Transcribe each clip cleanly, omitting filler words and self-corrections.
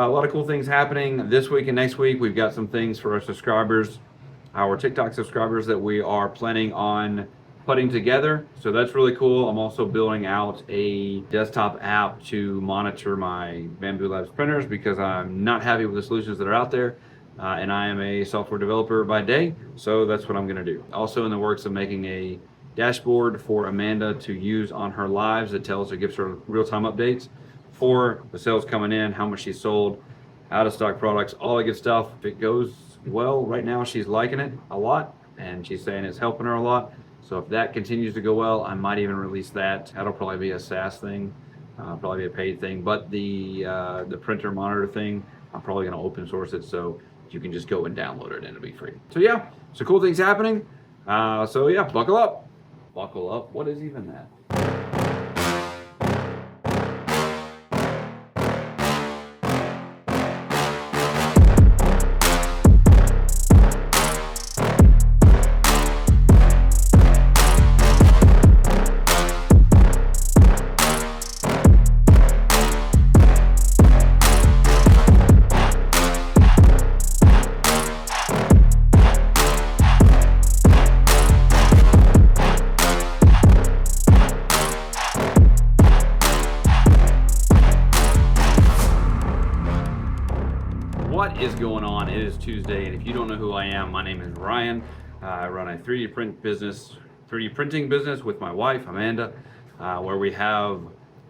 A lot of cool things happening this week and next week. We've got some things for our subscribers, our TikTok subscribers, that we are planning on putting together. So that's really cool. I'm also building out a desktop app to monitor my Bamboo Labs printers because I'm not happy with the solutions that are out there. And I am a software developer by day, so that's what I'm going to do. Also in the works of making a dashboard for Amanda to use on her lives that tells her, gives her real-time updates for the sales coming in, how much she sold, out of stock products, all that good stuff. If it goes well, right now she's liking it a lot and she's saying it's helping her a lot. So if that continues to go well, I might even release that. That'll probably be a SaaS thing, probably be a paid thing. But the printer monitor thing, I'm probably going to open source it so you can just go and download it and it'll be free. So yeah, so cool things happening. So yeah, buckle up. Buckle up. What is even that? What is going on? It is Tuesday, and if you don't know who I am, my name is Ryan. I run a 3D printing business with my wife, Amanda, where we have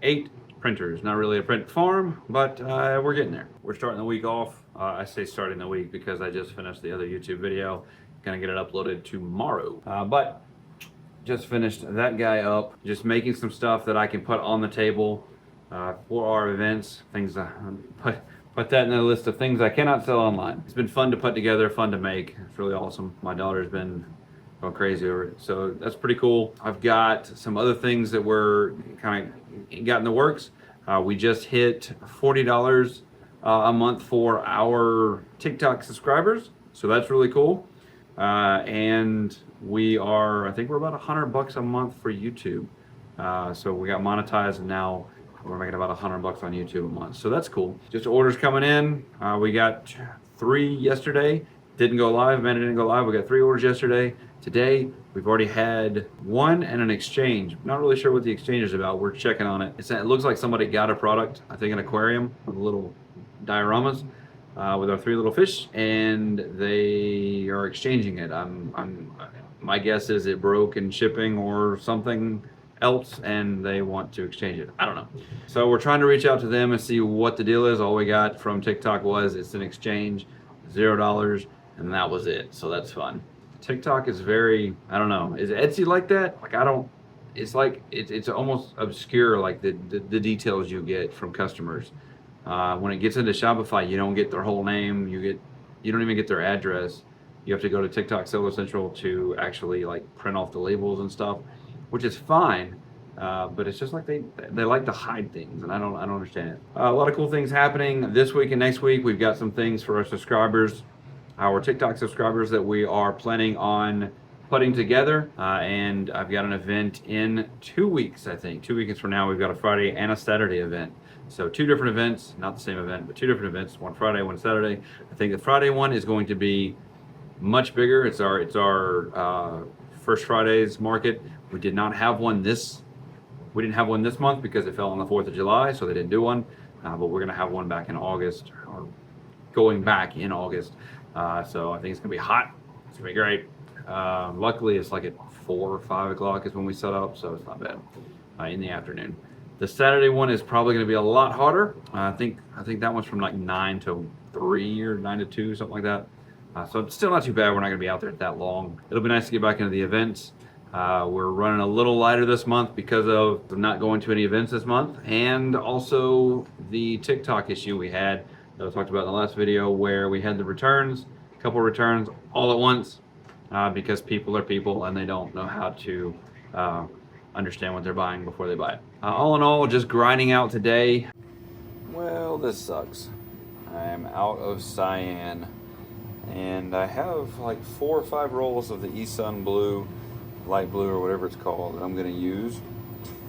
8 printers. Not really a print farm, but we're getting there. We're starting the week off. I say starting the week because I just finished the other YouTube video. Gonna get it uploaded tomorrow. But just finished that guy up. Just making some stuff that I can put on the table for our events. Things put that in the list of things I cannot sell online. It's been fun to put together, fun to make. It's really awesome. My daughter's been going crazy over it. So that's pretty cool. I've got some other things that we're kind of got in the works. We just hit $40 a month for our TikTok subscribers. So that's really cool. And I think we're about $100 a month for YouTube. So we got monetized and now we're making about $100 on YouTube a month. So that's cool. Just orders coming in. We got 3 yesterday. Didn't go live. Amanda didn't go live. We got 3 orders yesterday. Today, we've already had 1 and an exchange. Not really sure what the exchange is about. We're checking on it. It looks like somebody got a product, I think an aquarium with little dioramas with our 3 little fish, and they are exchanging it. My guess is it broke in shipping or something else and they want to exchange it. I don't know. So we're trying to reach out to them and see what the deal is. All we got from TikTok was it's an exchange, $0, and that was it. So that's fun. TikTok is very, I don't know, is Etsy like that? Like it's like it's almost obscure, like the details you get from customers. When it gets into Shopify, you don't get their whole name. You don't even get their address. You have to go to TikTok Seller Central to actually like print off the labels and stuff, which is fine, but it's just like they like to hide things, and I don't understand it. A lot of cool things happening this week and next week. We've got some things for our subscribers, our TikTok subscribers, that we are planning on putting together, and I've got an event in 2 weeks, I think. 2 weekends from now, we've got a Friday and a Saturday event. So 2 different events, not the same event, but 2 different events, one Friday, one Saturday. I think the Friday one is going to be much bigger. It's our First Friday's market. We did not have one this month because it fell on the 4th of July, so they didn't do one. But we're gonna have one back in August, or going back in August. So I think it's gonna be hot. It's gonna be great. Luckily, it's like at 4 or 5 o'clock is when we set up, so it's not bad in the afternoon. The Saturday one is probably gonna be a lot hotter. I think that one's from like 9 to 3 or 9 to 2, something like that. So it's still not too bad. We're not gonna be out there that long. It'll be nice to get back into the events. We're running a little lighter this month because of not going to any events this month, and also the TikTok issue we had that I talked about in the last video, where we had the returns, a couple returns all at once, because people are people and they don't know how to understand what they're buying before they buy it. All in all, just grinding out today. Well, this sucks. I'm out of cyan, and I have like 4 or 5 rolls of the eSun blue, light blue or whatever it's called, that I'm going to use.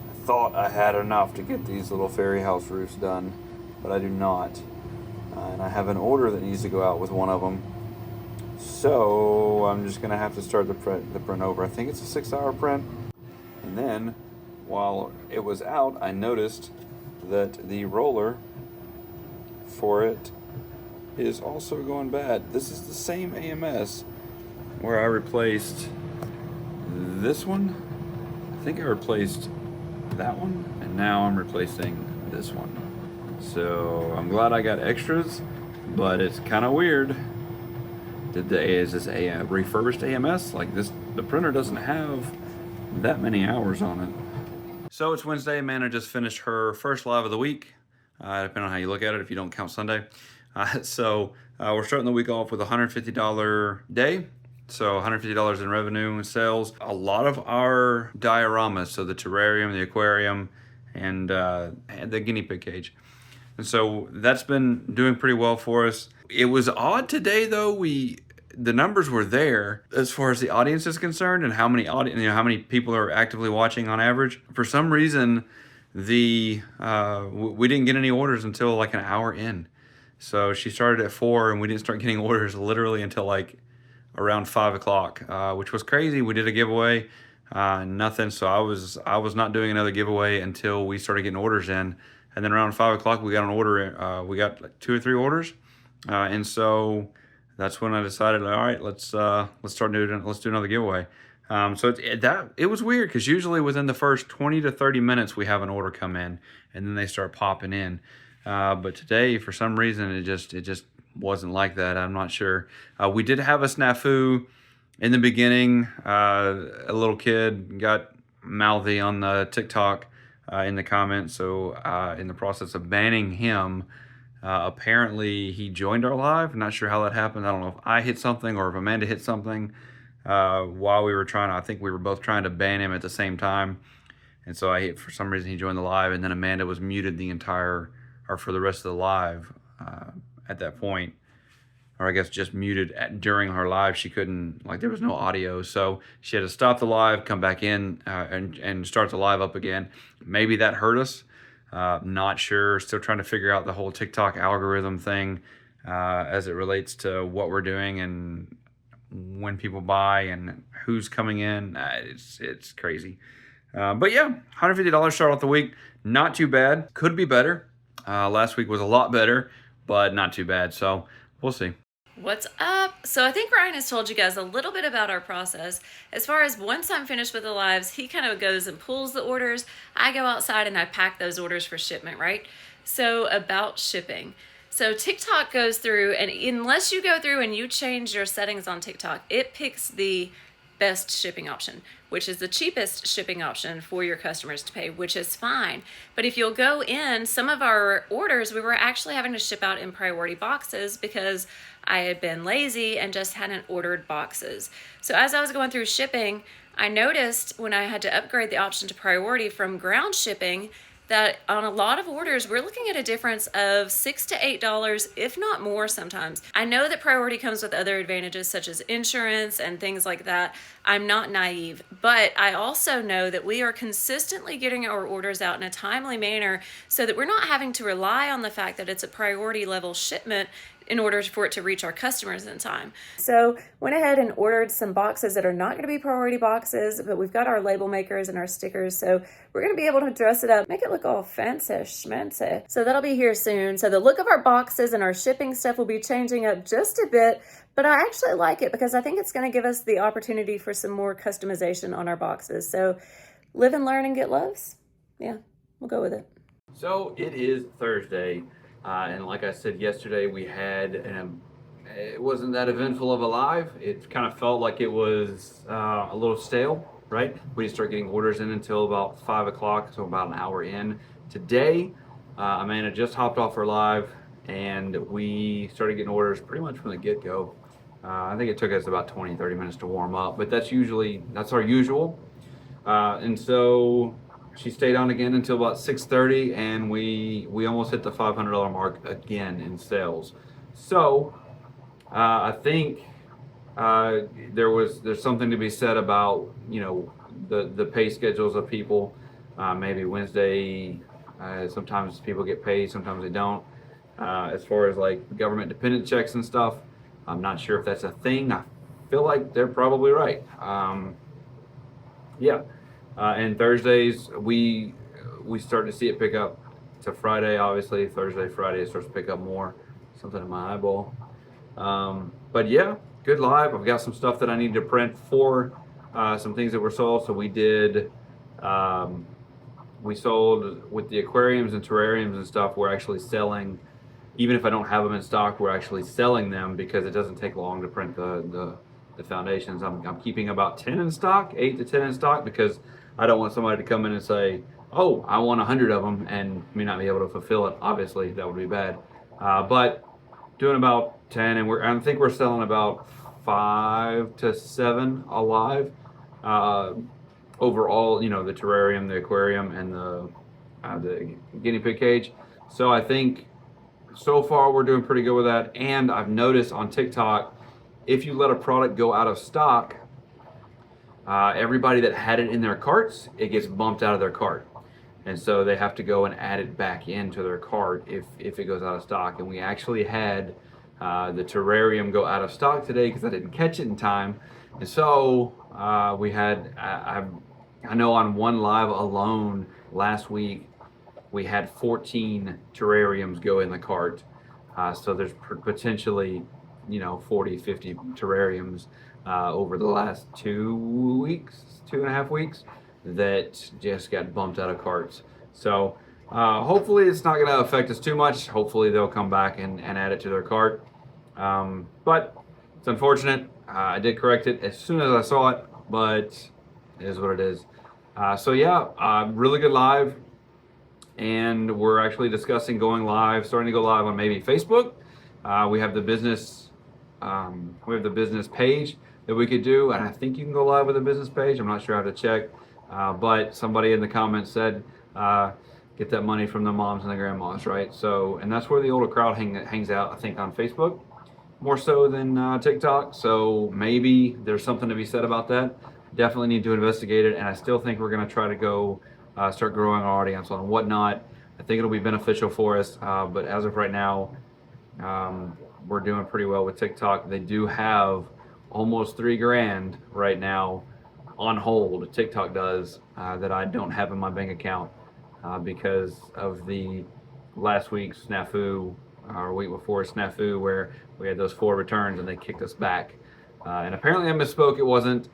I thought I had enough to get these little fairy house roofs done, but I do not. and I have an order that needs to go out with one of them. So I'm just gonna have to start the print over. I think it's a 6-hour print. And then while it was out, I noticed that the roller for it is also going bad. This is the same AMS where I replaced this one. I think I replaced that one, and now I'm replacing this one. So I'm glad I got extras, but it's kind of weird. Is this a refurbished AMS? Like this, the printer doesn't have that many hours on it. So it's Wednesday. Amanda just finished her first live of the week, depending on how you look at it, if you don't count Sunday. So we're starting the week off with a $150 day. So $150 in revenue and sales. A lot of our dioramas, so the terrarium, the aquarium, and the guinea pig cage. And so that's been doing pretty well for us. It was odd today though. The numbers were there as far as the audience is concerned and how many people are actively watching on average. For some reason, we didn't get any orders until like an hour in. So she started at 4 and we didn't start getting orders literally until like around 5 o'clock, which was crazy. We did a giveaway, nothing. So I was not doing another giveaway until we started getting orders in. And then around 5 o'clock, we got an order. We got like 2 or 3 orders, and so that's when I decided, all right, let's do another giveaway. So it was weird because usually within the first 20 to 30 minutes we have an order come in, and then they start popping in. But today, for some reason, it just wasn't like that. I'm not sure. We did have a snafu in the beginning. A little kid got mouthy on the TikTok. In the comments, so in the process of banning him, apparently he joined our live. Not sure how that happened. I don't know if I hit something or if Amanda hit something while we were I think we were both trying to ban him at the same time. And so for some reason he joined the live, and then Amanda was muted for the rest of the live at that point. Or I guess just muted during her live. She couldn't, there was no audio. So she had to stop the live, come back in and start the live up again. Maybe that hurt us. Not sure. Still trying to figure out the whole TikTok algorithm thing as it relates to what we're doing and when people buy and who's coming in. It's crazy. But yeah, $150 start off the week. Not too bad. Could be better. Last week was a lot better, but not too bad. So we'll see. What's up? So I think Ryan has told you guys a little bit about our process. As far as once I'm finished with the lives, he kind of goes and pulls the orders. I go outside and I pack those orders for shipment, right? So about shipping. So TikTok goes through, and unless you go through and you change your settings on TikTok, it picks the best shipping option, which is the cheapest shipping option for your customers to pay, which is fine. But if you'll go in, some of our orders, we were actually having to ship out in priority boxes because I had been lazy and just hadn't ordered boxes. So as I was going through shipping, I noticed when I had to upgrade the option to priority from ground shipping that on a lot of orders, we're looking at a difference of $6 to $8, if not more sometimes. I know that priority comes with other advantages such as insurance and things like that. I'm not naive, but I also know that we are consistently getting our orders out in a timely manner so that we're not having to rely on the fact that it's a priority level shipment in order for it to reach our customers in time. So went ahead and ordered some boxes that are not going to be priority boxes, but we've got our label makers and our stickers, so we're going to be able to dress it up, make it look all fancy schmancy. So that'll be here soon. So the look of our boxes and our shipping stuff will be changing up just a bit, but I actually like it because I think it's going to give us the opportunity for some more customization on our boxes. So live and learn and get loves. Yeah, we'll go with it. So it is Thursday. And like I said yesterday, we had, it wasn't that eventful of a live. It kind of felt like it was a little stale, right? We didn't start getting orders in until about 5 o'clock, so about an hour in. Today, Amanda just hopped off her live and we started getting orders pretty much from the get-go. I think it took us about 20, 30 minutes to warm up, but that's our usual. And so she stayed on again until about 6:30, and we almost hit the $500 mark again in sales. So I think there's something to be said about the pay schedules of people. Maybe Wednesday, sometimes people get paid, sometimes they don't. As far as like government dependent checks and stuff, I'm not sure if that's a thing. I feel like they're probably right. Yeah, and Thursdays we start to see it pick up to Friday. Obviously, Thursday, Friday it starts to pick up more. Something in my eyeball. But yeah, good live. I've got some stuff that I need to print for some things that were sold. So we did. We sold with the aquariums and terrariums and stuff. We're actually selling, even if I don't have them in stock, we're actually selling them because it doesn't take long to print the foundations. I'm keeping about 10 in stock, 8 to 10 in stock, because I don't want somebody to come in and say, oh, I want 100 of them, and me not be able to fulfill it. Obviously, that would be bad. But doing about 10, and I think we're selling about 5 to 7 alive. Overall, you know, the terrarium, the aquarium, and the guinea pig cage. So I think so far we're doing pretty good with that. And I've noticed on TikTok, if you let a product go out of stock, everybody that had it in their carts, it gets bumped out of their cart. And so they have to go and add it back into their cart if it goes out of stock. And we actually had the terrarium go out of stock today because I didn't catch it in time. And so we had, I know on one live alone last week, we had 14 terrariums go in the cart. So there's potentially, 40, 50 terrariums over the last 2.5 weeks that just got bumped out of carts. So hopefully it's not going to affect us too much. Hopefully they'll come back and add it to their cart. But it's unfortunate. I did correct it as soon as I saw it, but it is what it is. So yeah, really good live. And we're actually discussing going live, starting to go live on maybe Facebook. We have the business page that we could do, and I think you can go live with a business page. I'm not sure how to check, but somebody in the comments said, get that money from the moms and the grandmas, right? So, and that's where the older crowd hangs out, I think, on Facebook, more so than TikTok. So maybe there's something to be said about that. Definitely need to investigate it, and I still think we're going to try to go start growing our audience on Whatnot. I think it'll be beneficial for us, but as of right now, we're doing pretty well with TikTok. They do have almost $3,000 right now on hold. TikTok does that I don't have in my bank account because of the last week's snafu, or week before snafu, where we had those 4 returns and they kicked us back. And apparently I misspoke. It wasn't.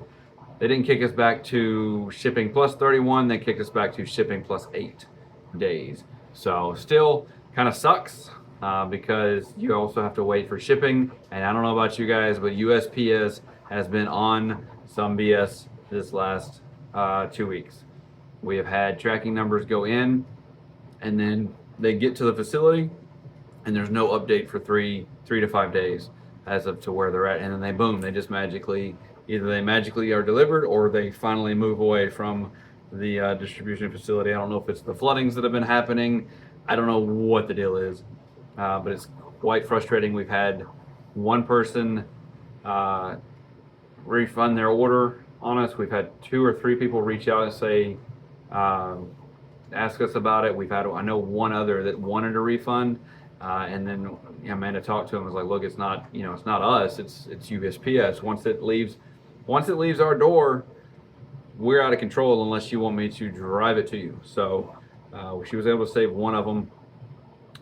They didn't kick us back to shipping plus 31. They kicked us back to shipping plus 8 days. So still kind of sucks because you also have to wait for shipping. And I don't know about you guys, but USPS has been on some BS this last 2 weeks. We have had tracking numbers go in, and then they get to the facility, and there's no update for 3 to 5 days as of to where they're at. And then they just magically are delivered, or they finally move away from the distribution facility. I don't know if it's the floodings that have been happening. I don't know what the deal is, but it's quite frustrating. We've had one person refund their order on us. We've had 2 or 3 people reach out and say, ask us about it. I know one other that wanted a refund, and then Amanda talked to him and was like, look, it's not us, it's USPS. Once it leaves our door, we're out of control unless you want me to drive it to you. So she was able to save one of them,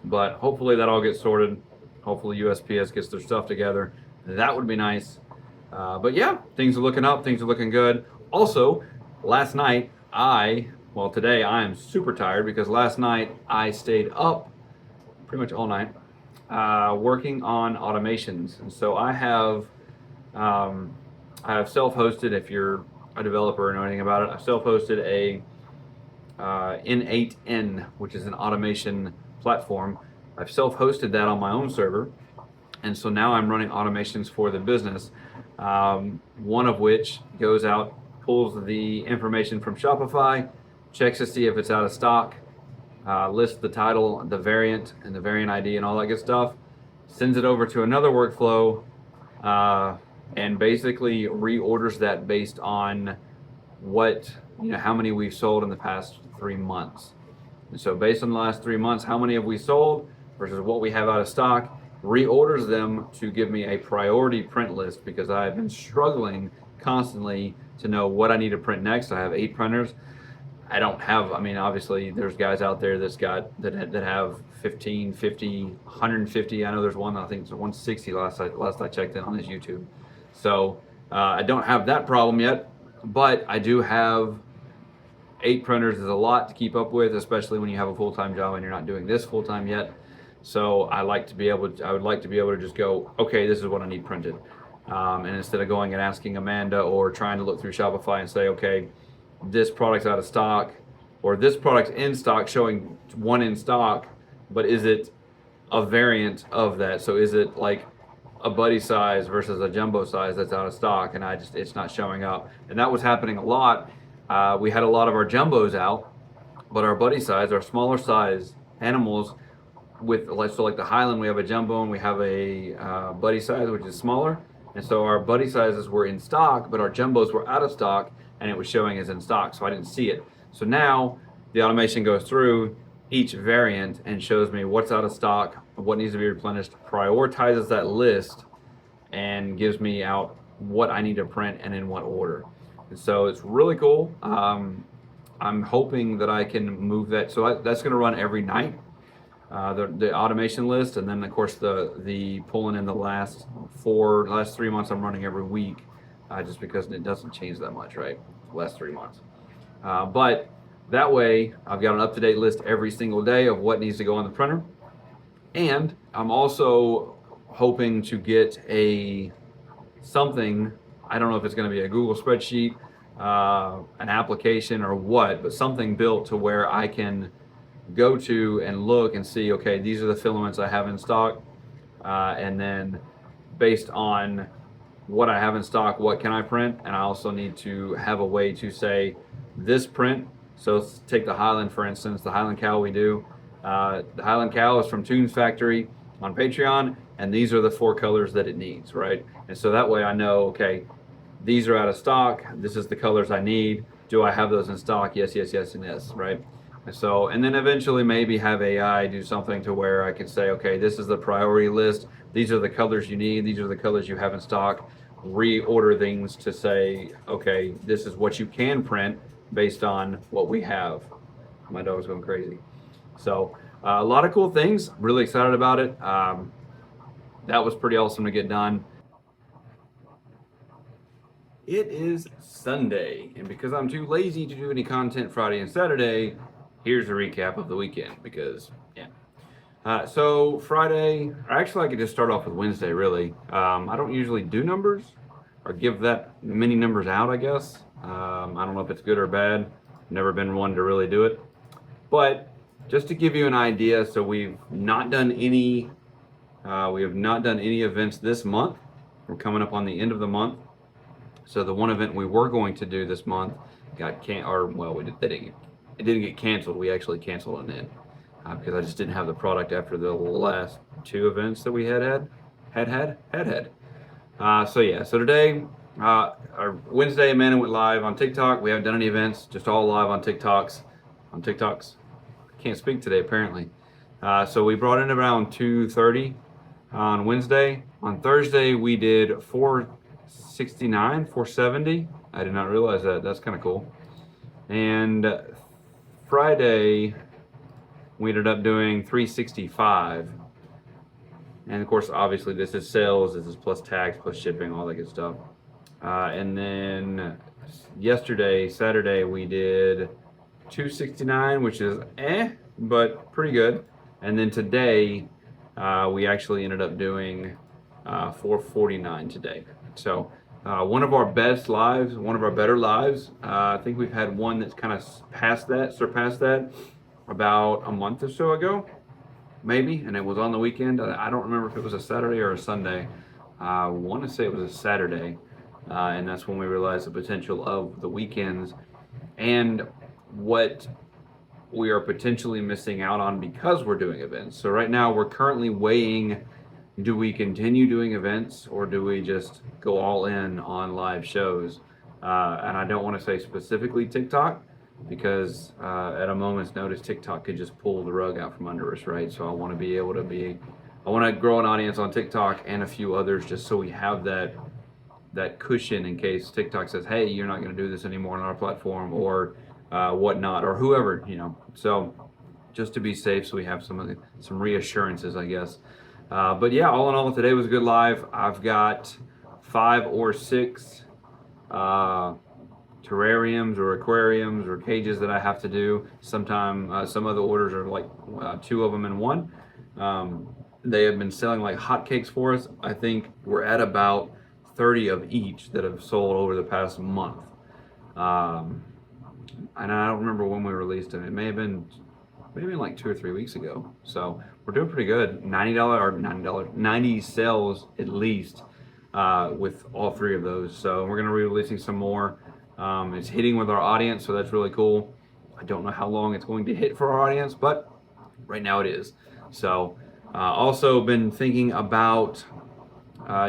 but hopefully that all gets sorted. Hopefully USPS gets their stuff together. That would be nice. But yeah, things are looking up. Things are looking good. Also, last night today I am super tired because last night I stayed up pretty much all night working on automations. And so I have self-hosted, if you're a developer or know anything about it, I've self-hosted a N8N, which is an automation platform. I've self-hosted that on my own server. And so now I'm running automations for the business, one of which goes out, pulls the information from Shopify, checks to see if it's out of stock, lists the title, the variant, and the variant ID and all that good stuff, sends it over to another workflow, and basically reorders that based on how many we've sold in the past 3 months. And so based on the last 3 months, how many have we sold? versus what we have out of stock, reorders them to give me a priority print list because I've been struggling constantly to know what I need to print next. I have 8 printers. I don't have, I mean, obviously there's guys out there that have 15, 50, 150. I know there's one, I think it's 160 last I checked in on his YouTube. So I don't have that problem yet, but I do have 8 printers is a lot to keep up with, especially when you have a full-time job and you're not doing this full-time yet. So I would like to be able to just go, okay, this is what I need printed. And instead of going and asking Amanda or trying to look through Shopify and say, okay, this product's out of stock, or this product's in stock, showing one in stock, but is it a variant of that? So is it like a buddy size versus a jumbo size that's out of stock, and it's not showing up? And that was happening a lot. We had a lot of our jumbos out, but our buddy size, our smaller size animals, with like the Highland, we have a jumbo and we have a buddy size, which is smaller. And so our buddy sizes were in stock, but our jumbos were out of stock, and it was showing as in stock, so I didn't see it. So now the automation goes through each variant and shows me what's out of stock, what needs to be replenished, prioritizes that list, and gives me out what I need to print and in what order. And so it's really cool. I'm hoping that I can move that. So that's going to run every night. The automation list, and then of course the pulling in the last 3 months I'm running every week, just because it doesn't change that much, right? Last 3 months, but that way I've got an up-to-date list every single day of what needs to go on the printer. And I'm also hoping to get something, I don't know if it's going to be a Google spreadsheet, an application or what, but something built to where I can go to and look and see, okay, these are the filaments I have in stock, and then based on what I have in stock, what can I print? And I also need to have a way to say this print. So let's take the Highland, for instance, the Highland cow we do. The Highland cow is from Toons Factory on Patreon, and these are the 4 colors that it needs, right? And so that way I know, okay, these are out of stock, this is the colors I need. Do I have those in stock? Yes, yes, yes, and yes, right? So, and then eventually maybe have AI do something to where I can say, okay, this is the priority list. These are the colors you need. These are the colors you have in stock. Reorder things to say, okay, this is what you can print based on what we have. My dog's going crazy. So a lot of cool things. Really excited about it. That was pretty awesome to get done. It is Sunday, and because I'm too lazy to do any content Friday and Saturday, here's a recap of the weekend, because, yeah. So Friday, actually I could just start off with Wednesday, really. I don't usually do numbers, or give that many numbers out, I guess. I don't know if it's good or bad. Never been one to really do it. But just to give you an idea, so we have not done any events this month. We're coming up on the end of the month. So the one event we were going to do this month it didn't get canceled. We actually canceled it in because I just didn't have the product after the last 2 events that we had. So today, our Wednesday, Amanda went live on TikTok. We haven't done any events, just all live on TikToks. I can't speak today apparently. So we brought in around 2:30 on Wednesday. On Thursday we did 469, 470. I did not realize that. That's kind of cool. And Friday we ended up doing 365. And of course, obviously this is sales, this is plus tax, plus shipping, all that good stuff. And then yesterday, Saturday, we did 269, which is but pretty good. And then today, we actually ended up doing 449 today. So one of our best lives, one of our better lives. I think we've had one that's kind of surpassed that about a month or so ago, maybe, and it was on the weekend. I don't remember if it was a Saturday or a Sunday. I want to say it was a Saturday, and that's when we realized the potential of the weekends and what we are potentially missing out on because we're doing events. So right now we're currently weighing, do we continue doing events or do we just go all in on live shows? And I don't want to say specifically TikTok, because at a moment's notice, TikTok could just pull the rug out from under us, right? So I want to be able to I want to grow an audience on TikTok and a few others, just so we have that cushion in case TikTok says, hey, you're not going to do this anymore on our platform, or whatnot, or whoever, So just to be safe, so we have some reassurances, I guess. But yeah, all in all, today was a good live. I've got 5 or 6 terrariums or aquariums or cages that I have to do. Sometime some other orders are like 2 of them in one. They have been selling like hotcakes for us. I think we're at about 30 of each that have sold over the past month. And I don't remember when we released them. It may have been maybe like 2 or 3 weeks ago. So we're doing pretty good. $90 90 sales at least with all 3 of those. So we're gonna be releasing some more. It's hitting with our audience, so that's really cool. I don't know how long it's going to hit for our audience, but right now it is. So also been thinking about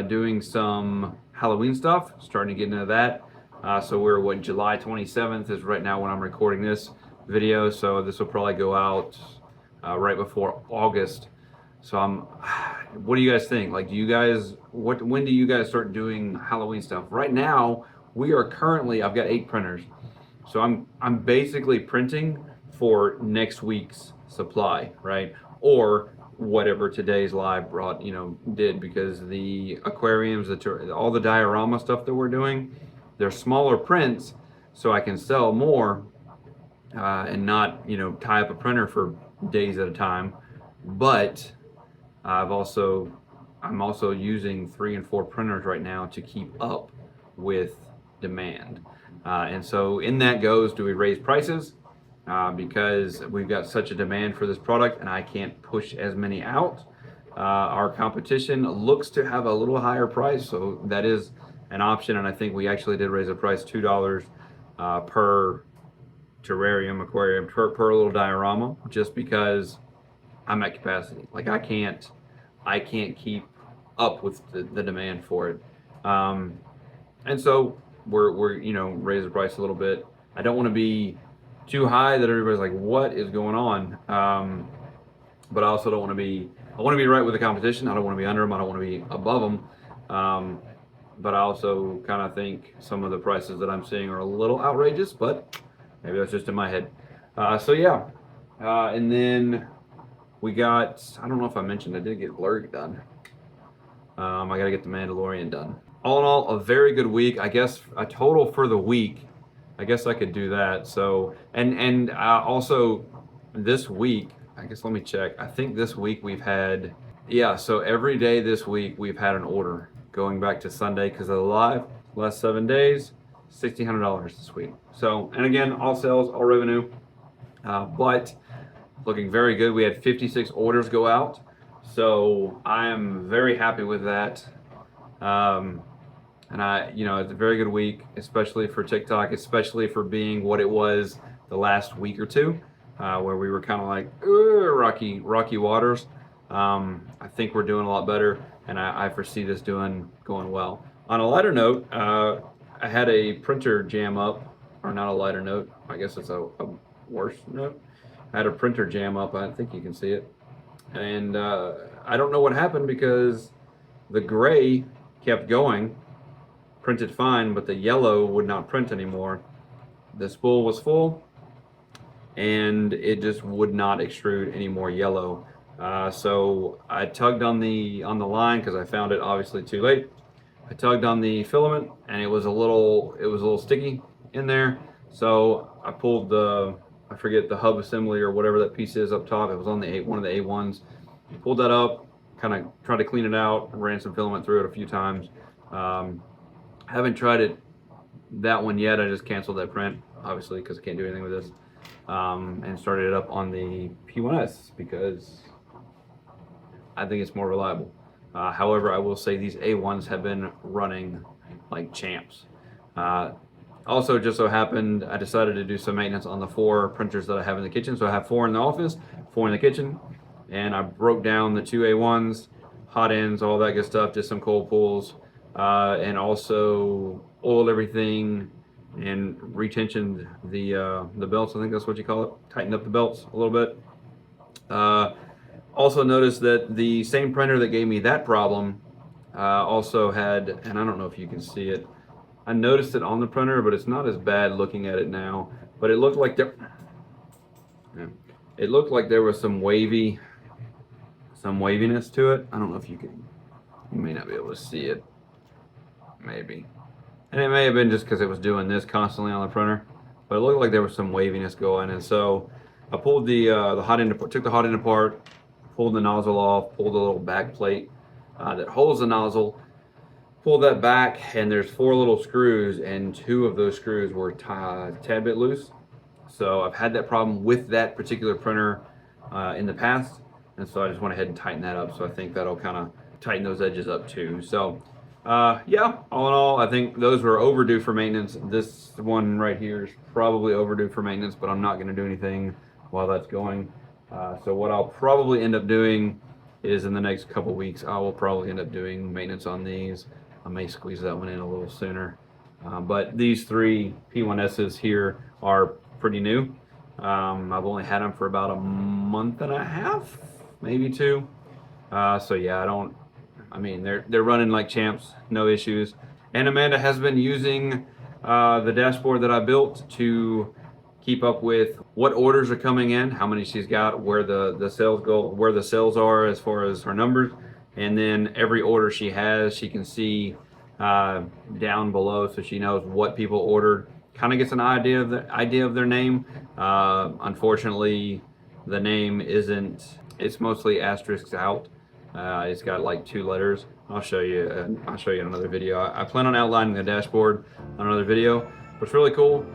doing some Halloween stuff, starting to get into that. So we're July 27th is right now when I'm recording this video. So this will probably go out right before August. So what do you guys think? Like, when do you guys start doing Halloween stuff? Right now, we are currently, I've got 8 printers. So I'm basically printing for next week's supply, right? Or whatever today's live did, because the aquariums, all the diorama stuff that we're doing, they're smaller prints, so I can sell more and not tie up a printer for days at a time. But I'm also using 3 and 4 printers right now to keep up with demand, and so in that goes, do we raise prices because we've got such a demand for this product and I can't push as many out? Our competition looks to have a little higher price, so that is an option, and I think we actually did raise the price $2 per terrarium, aquarium, per little diorama, just because I'm at capacity. Like, I can't keep up with the demand for it, and so we're raise the price a little bit. I don't want to be too high that everybody's like, what is going on? But I also don't want to be. I want to be right with the competition. I don't want to be under them. I don't want to be above them. But I also kind of think some of the prices that I'm seeing are a little outrageous, but maybe that's just in my head. So yeah, and then we got, I don't know if I mentioned, I did get Blurg done. I got to get the Mandalorian done. All in all, a very good week. I guess a total for the week, I guess I could do that. So, and also this week, I guess let me check. I think this week we've had, so every day this week we've had an order going back to Sunday because of the live. Last 7 days, $1,600 this week. So, and again, all sales, all revenue, but looking very good. We had 56 orders go out, so I am very happy with that. And it's a very good week, especially for TikTok, especially for being what it was the last week or two, where we were kind of like rocky waters. I think we're doing a lot better, and I foresee this going well. On a lighter note, I had a printer jam up, or not a lighter note, I guess it's a worse note. I had a printer jam up, I think you can see it. And I don't know what happened, because the gray kept going, printed fine, but the yellow would not print anymore. The spool was full, and it just would not extrude any more yellow. So I tugged on the line, because I found it obviously too late. I tugged on the filament, and it was a little sticky in there. So I pulled I forget the hub assembly or whatever that piece is up top. It was on one of the A1s. Pulled that up, kind of tried to clean it out, ran some filament through it a few times. Haven't tried that one yet. I just canceled that print, obviously, because I can't do anything with this. And started it up on the P1S because I think it's more reliable. However, I will say these A1s have been running like champs. Also, just so happened, I decided to do some maintenance on the 4 printers that I have in the kitchen. So I have 4 in the office, 4 in the kitchen, and I broke down the 2 A1s, hot ends, all that good stuff, just some cold pulls, and also oiled everything, and retensioned the belts. I think that's what you call it. Tightened up the belts a little bit. Also noticed that the same printer that gave me that problem also had, and I don't know if you can see it, I noticed it on the printer, but it's not as bad looking at it now. But it looked like there was some waviness to it. I don't know if you may not be able to see it, maybe. And it may have been just because it was doing this constantly on the printer, but it looked like there was some waviness going. And so I pulled the hot end, took the hot end apart, pulled the nozzle off, pulled the little back plate that holds the nozzle, pulled that back, and there's 4 little screws, and 2 of those screws were a tad bit loose. So I've had that problem with that particular printer in the past, and so I just went ahead and tightened that up. So I think that'll kind of tighten those edges up too. So yeah, all in all, I think those were overdue for maintenance. This one right here is probably overdue for maintenance, but I'm not going to do anything while that's going. So what I'll probably end up doing is in the next couple weeks, I will probably end up doing maintenance on these. I may squeeze that one in a little sooner. But these 3 P1Ss here are pretty new. I've only had them for about a month and a half, maybe 2. So yeah, they're running like champs, no issues. And Amanda has been using the dashboard that I built to keep up with what orders are coming in, how many she's got, where the sales go, where the sales are as far as her numbers, and then every order she has, she can see down below, so she knows what people ordered. Kind of gets an idea of their name. Unfortunately, the name isn't. It's mostly asterisks out. It's got like 2 letters. I'll show you in another video. I plan on outlining the dashboard on another video, but it's really cool.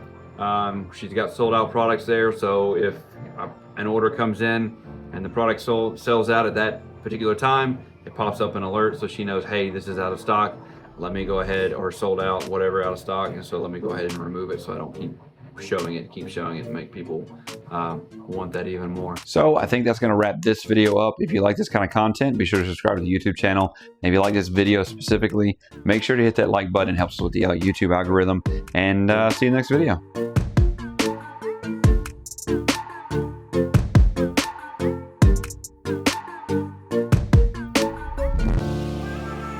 She's got sold out products there, so if an order comes in and the product sells out at that particular time, it pops up an alert so she knows, hey, this is out of stock. Let me go ahead, or sold out, whatever, out of stock, and so let me go ahead and remove it so I don't keep showing it and make people want that even more. So I think that's going to wrap this video up. If you like this kind of content, be sure to subscribe to the YouTube channel. And if you like this video specifically, make sure to hit that like button. It helps us with the YouTube algorithm. And see you next video.